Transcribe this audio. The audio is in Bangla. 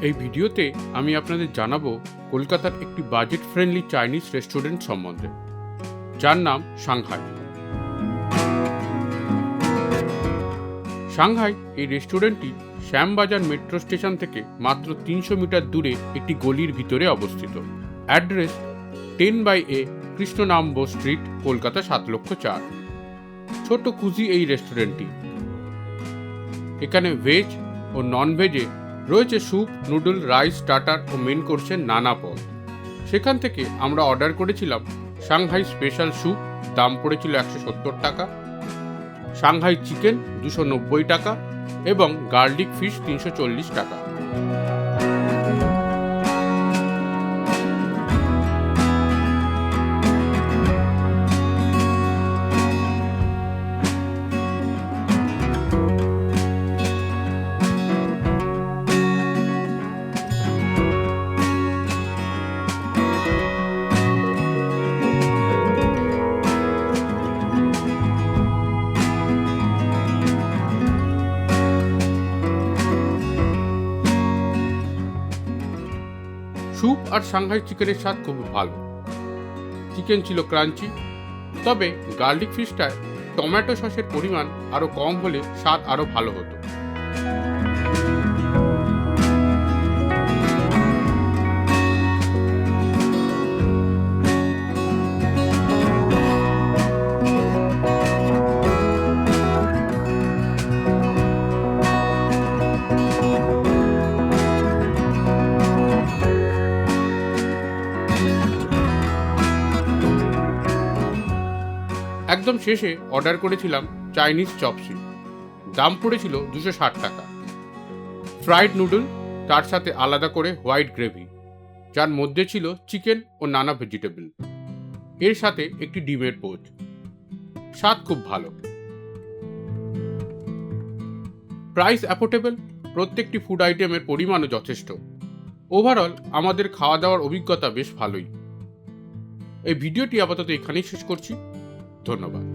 এই ভিডিওতে আমি আপনাদের জানাবো কলকাতার একটি বাজেট ফ্রেন্ডলি চাইনিজ রেস্টুরেন্ট সম্বন্ধে, যার নাম সাংহাই। সাংহাই এই রেস্টুরেন্টটি শ্যামবাজার মেট্রো স্টেশন থেকে মাত্র 300 মিটার দূরে একটি গলির ভিতরে অবস্থিত। অ্যাড্রেস 10/A কৃষ্ণনাম্ব স্ট্রিট, কলকাতা 7,04,000। ছোট কুজি এই রেস্টুরেন্টটি। এখানে ভেজ ও নন ভেজে রয়েছে স্যুপ, নুডল, রাইস, স্টার্টার ও মেন কোর্সের নানা পদ। সেখান থেকে আমরা অর্ডার করেছিলাম সাংহাই স্পেশাল স্যুপ, দাম পড়েছিল 170 টাকা, সাংহাই চিকেন 290 টাকা এবং গার্লিক ফিশ 340 টাকা। স্যুপ আর সাংহাই চিকেনের স্বাদ খুব ভালো। চিকেন ছিল ক্রাঞ্চি, তবে গার্লিক ফিশটায় টমেটো সসের পরিমাণ আরও কম হলে স্বাদ আরও ভালো হতো। একদম শেষে অর্ডার করেছিলাম চাইনিজ চপস্টিক, দাম পড়েছিল 260 টাকা। ফ্রাইড নুডল, তার সাথে আলাদা করে হোয়াইট গ্রেভি, যার মধ্যে ছিল চিকেন ও নানা ভেজিটেবল, এর সাথে একটি ডিমের পোচ। স্বাদ খুব ভালো, প্রাইস অ্যাফোর্ডেবল, প্রত্যেকটি ফুড আইটেমের পরিমাণও যথেষ্ট। ওভারঅল আমাদের খাওয়া দাওয়ার অভিজ্ঞতা বেশ ভালোই। এই ভিডিওটি আপাতত এখানেই শেষ করছি। ধন্যবাদ।